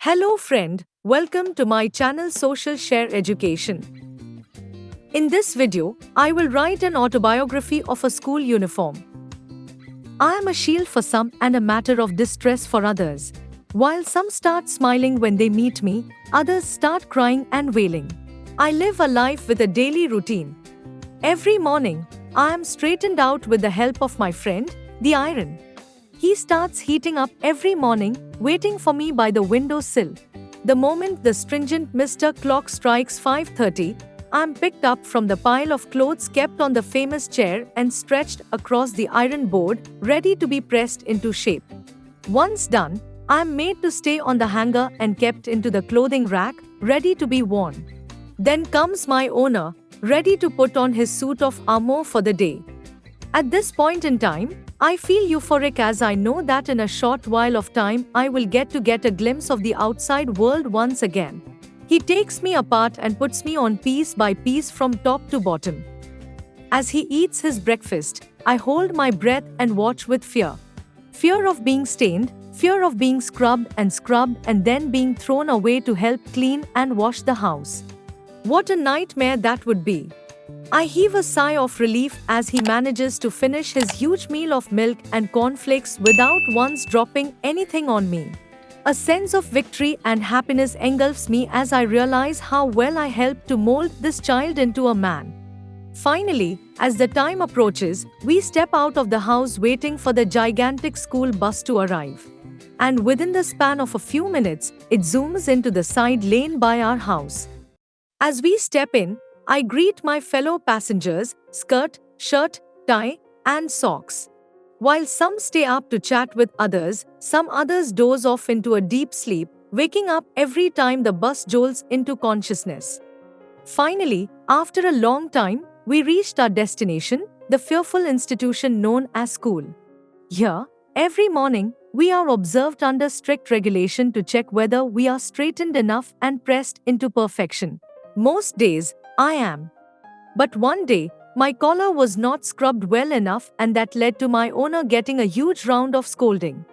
Hello friend, welcome to my channel Social Share Education. In this video, I will write an autobiography of a school uniform. I am a shield for some and a matter of distress for others. While some start smiling when they meet me, others start crying and wailing. I live a life with a daily routine. Every morning, I am straightened out with the help of my friend, the iron. He starts heating up every morning, waiting for me by the window sill. The moment the stringent Mr. Clock strikes 5:30, I am picked up from the pile of clothes kept on the famous chair and stretched across the iron board, ready to be pressed into shape. Once done, I am made to stay on the hanger and kept into the clothing rack, ready to be worn. Then comes my owner, ready to put on his suit of armor for the day. At this point in time, I feel euphoric as I know that in a short while of time I will get a glimpse of the outside world once again. He takes me apart and puts me on piece by piece from top to bottom. As he eats his breakfast, I hold my breath and watch with fear. Fear of being stained, fear of being scrubbed and then being thrown away to help clean and wash the house. What a nightmare that would be. I heave a sigh of relief as he manages to finish his huge meal of milk and cornflakes without once dropping anything on me. A sense of victory and happiness engulfs me as I realize how well I helped to mold this child into a man. Finally, as the time approaches, we step out of the house waiting for the gigantic school bus to arrive. And within the span of a few minutes, it zooms into the side lane by our house. As we step in, I greet my fellow passengers, skirt, shirt, tie, and socks. While some stay up to chat with others, some others doze off into a deep sleep, waking up every time the bus jolts into consciousness. Finally, after a long time, we reached our destination, the fearful institution known as school. Here, every morning, we are observed under strict regulation to check whether we are straightened enough and pressed into perfection. Most days, I am. But one day, my collar was not scrubbed well enough and that led to my owner getting a huge round of scolding.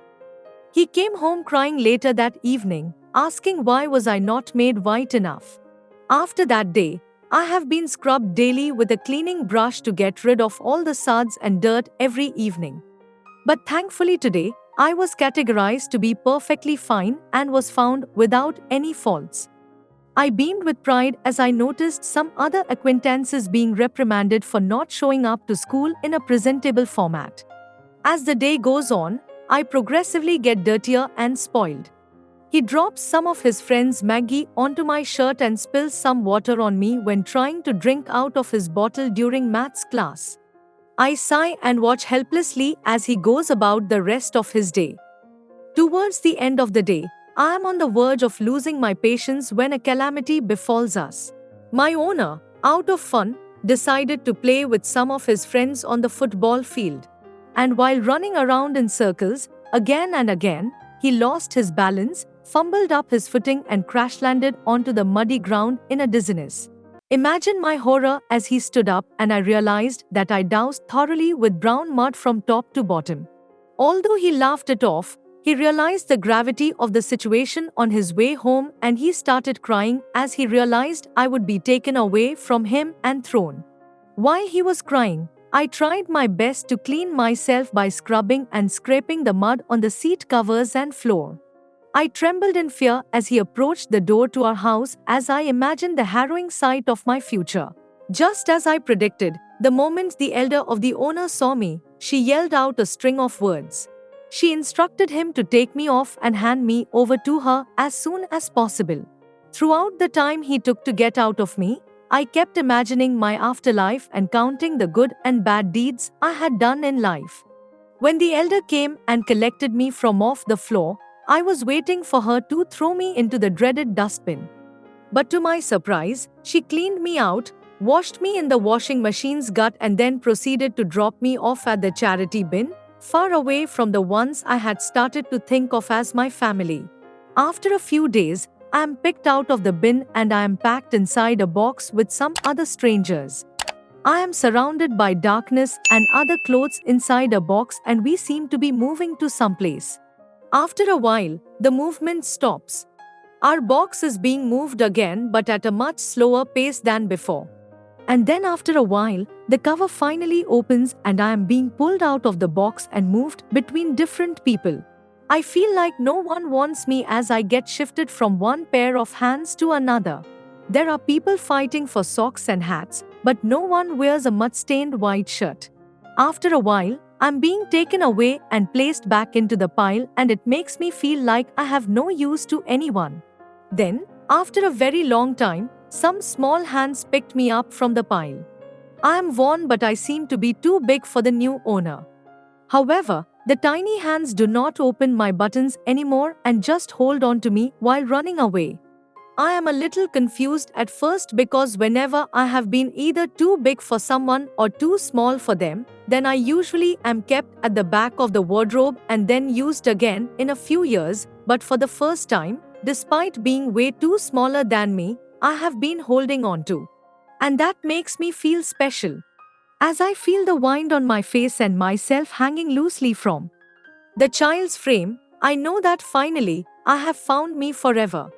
He came home crying later that evening, asking why was I not made white enough. After that day, I have been scrubbed daily with a cleaning brush to get rid of all the suds and dirt every evening. But thankfully today, I was categorized to be perfectly fine and was found without any faults. I beamed with pride as I noticed some other acquaintances being reprimanded for not showing up to school in a presentable format. As the day goes on, I progressively get dirtier and spoiled. He drops some of his friend's Maggie onto my shirt and spills some water on me when trying to drink out of his bottle during maths class. I sigh and watch helplessly as he goes about the rest of his day. Towards the end of the day, I am on the verge of losing my patience when a calamity befalls us. My owner, out of fun, decided to play with some of his friends on the football field. And while running around in circles, again and again, he lost his balance, fumbled up his footing and crash-landed onto the muddy ground in a dizziness. Imagine my horror as he stood up and I realized that I doused thoroughly with brown mud from top to bottom. Although he laughed it off, he realized the gravity of the situation on his way home and he started crying as he realized I would be taken away from him and thrown. While he was crying, I tried my best to clean myself by scrubbing and scraping the mud on the seat covers and floor. I trembled in fear as he approached the door to our house as I imagined the harrowing sight of my future. Just as I predicted, the moment the elder of the owner saw me, she yelled out a string of words. She instructed him to take me off and hand me over to her as soon as possible. Throughout the time he took to get out of me, I kept imagining my afterlife and counting the good and bad deeds I had done in life. When the elder came and collected me from off the floor, I was waiting for her to throw me into the dreaded dustbin. But to my surprise, she cleaned me out, washed me in the washing machine's gut and then proceeded to drop me off at the charity bin, far away from the ones I had started to think of as my family. After a few days, I am picked out of the bin and I am packed inside a box with some other strangers. I am surrounded by darkness and other clothes inside a box and we seem to be moving to someplace. After a while, the movement stops. Our box is being moved again, but at a much slower pace than before. And then after a while, the cover finally opens and I am being pulled out of the box and moved between different people. I feel like no one wants me as I get shifted from one pair of hands to another. There are people fighting for socks and hats, but no one wears a mud-stained white shirt. After a while, I'm being taken away and placed back into the pile, and it makes me feel like I have no use to anyone. Then, after a very long time, some small hands picked me up from the pile. I am worn, but I seem to be too big for the new owner. However, the tiny hands do not open my buttons anymore and just hold on to me while running away. I am a little confused at first because whenever I have been either too big for someone or too small for them, then I usually am kept at the back of the wardrobe and then used again in a few years, but for the first time, despite being way too smaller than me, I have been holding on to. And that makes me feel special. As I feel the wind on my face and myself hanging loosely from the child's frame, I know that finally, I have found me forever.